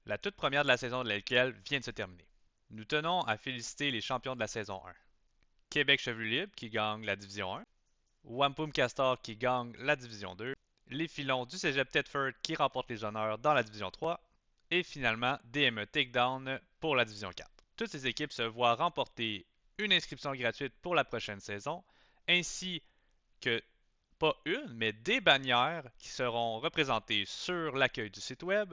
La toute première de la saison de la LQL vient de se terminer. Nous tenons à féliciter les champions de la saison 1. Québec Chevelu Libre qui gagne la division 1, Wampum Castor qui gagne la division 2, les Filons du Cégep Thetford qui remportent les honneurs dans la division 3 et finalement DME Takedown pour la division 4. Toutes ces équipes se voient remporter une inscription gratuite pour la prochaine saison ainsi que pas une, mais des bannières qui seront représentées sur l'accueil du site web,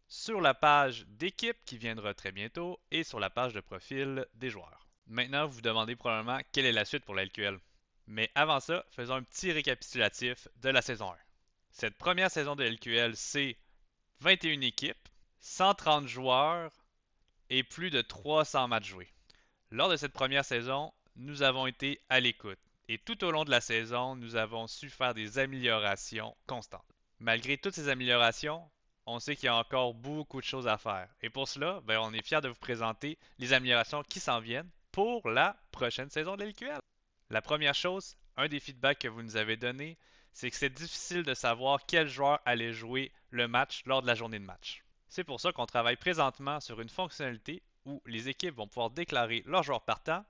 sur la page d'équipe qui viendra très bientôt et sur la page de profil des joueurs. Maintenant, vous vous demandez probablement quelle est la suite pour la LQL. Mais avant ça, faisons un petit récapitulatif de la saison 1. Cette première saison de LQL, c'est 21 équipes, 130 joueurs et plus de 300 matchs joués. Lors de cette première saison, nous avons été à l'écoute et tout au long de la saison, nous avons su faire des améliorations constantes. Malgré toutes ces améliorations, on sait qu'il y a encore beaucoup de choses à faire. Et pour cela, on est fiers de vous présenter les améliorations qui s'en viennent pour la prochaine saison de l'LQL. La première chose, un des feedbacks que vous nous avez donné, c'est que c'est difficile de savoir quel joueur allait jouer le match lors de la journée de match. C'est pour ça qu'on travaille présentement sur une fonctionnalité où les équipes vont pouvoir déclarer leurs joueurs partants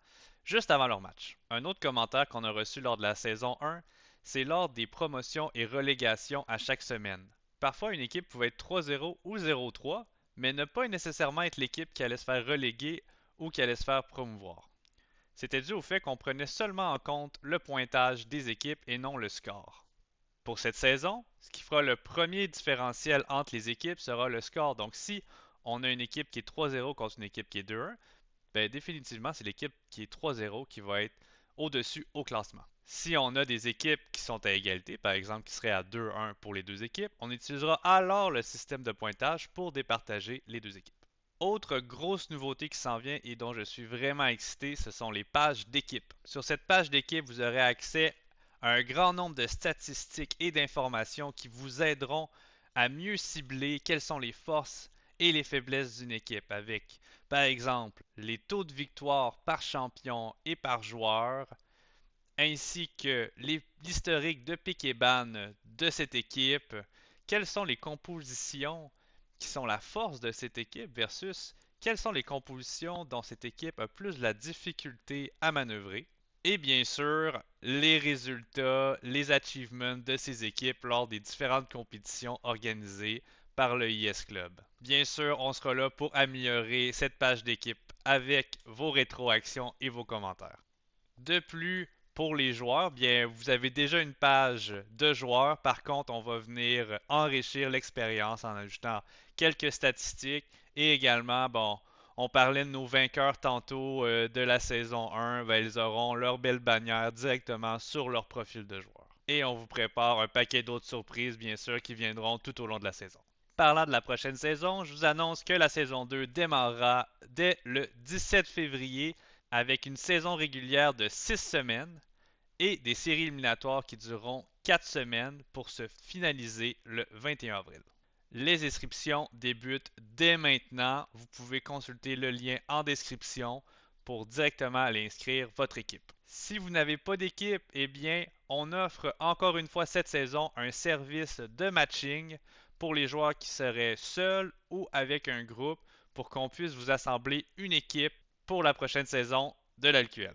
juste avant leur match. Un autre commentaire qu'on a reçu lors de la saison 1, c'est lors des promotions et relégations à chaque semaine. Parfois, une équipe pouvait être 3-0 ou 0-3, mais ne pas nécessairement être l'équipe qui allait se faire reléguer ou qui allait se faire promouvoir. C'était dû au fait qu'on prenait seulement en compte le pointage des équipes et non le score. Pour cette saison, ce qui fera le premier différentiel entre les équipes sera le score. Donc si on a une équipe qui est 3-0 contre une équipe qui est 2-1, définitivement c'est l'équipe qui est 3-0 qui va être au-dessus au classement. Si on a des équipes qui sont à égalité, par exemple qui seraient à 2-1 pour les deux équipes, on utilisera alors le système de pointage pour départager les deux équipes. Autre grosse nouveauté qui s'en vient et dont je suis vraiment excité, ce sont les pages d'équipe. Sur cette page d'équipe, vous aurez accès à un grand nombre de statistiques et d'informations qui vous aideront à mieux cibler quelles sont les forces et les faiblesses d'une équipe avec, par exemple, les taux de victoire par champion et par joueur, ainsi que l'historique de pick et ban de cette équipe, quelles sont les compositions qui sont la force de cette équipe versus quelles sont les compositions dont cette équipe a plus de la difficulté à manœuvrer. Et bien sûr, les résultats, les achievements de ces équipes lors des différentes compétitions organisées par le IS Club. Bien sûr, on sera là pour améliorer cette page d'équipe avec vos rétroactions et vos commentaires. De plus, pour les joueurs, bien, vous avez déjà une page de joueurs. Par contre, on va venir enrichir l'expérience en ajoutant quelques statistiques et également, bon, on parlait de nos vainqueurs tantôt de la saison 1. Ils auront leur belle bannière directement sur leur profil de joueur. Et on vous prépare un paquet d'autres surprises, bien sûr, qui viendront tout au long de la saison. Parlant de la prochaine saison, je vous annonce que la saison 2 démarrera dès le 17 février avec une saison régulière de 6 semaines et des séries éliminatoires qui dureront 4 semaines pour se finaliser le 21 avril. Les inscriptions débutent dès maintenant. Vous pouvez consulter le lien en description pour directement aller inscrire votre équipe. Si vous n'avez pas d'équipe, eh bien, on offre encore une fois cette saison un service de matching pour les joueurs qui seraient seuls ou avec un groupe pour qu'on puisse vous assembler une équipe pour la prochaine saison de l'LQL.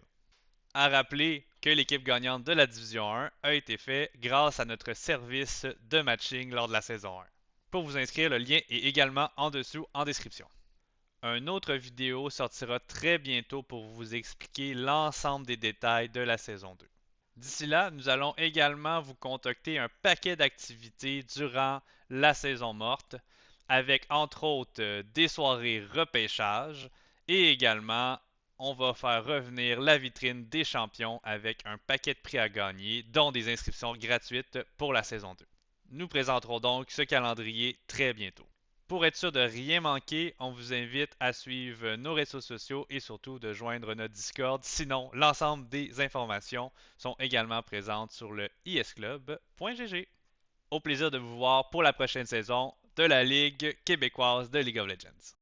À rappeler que l'équipe gagnante de la Division 1 a été faite grâce à notre service de matching lors de la saison 1. Pour vous inscrire, le lien est également en dessous en description. Une autre vidéo sortira très bientôt pour vous expliquer l'ensemble des détails de la saison 2. D'ici là, nous allons également vous concocter un paquet d'activités durant la saison morte, avec entre autres des soirées repêchage et également on va faire revenir la vitrine des champions avec un paquet de prix à gagner, dont des inscriptions gratuites pour la saison 2. Nous présenterons donc ce calendrier très bientôt. Pour être sûr de rien manquer, on vous invite à suivre nos réseaux sociaux et surtout de joindre notre Discord. Sinon, l'ensemble des informations sont également présentes sur le isclub.gg. Au plaisir de vous voir pour la prochaine saison de la Ligue québécoise de League of Legends.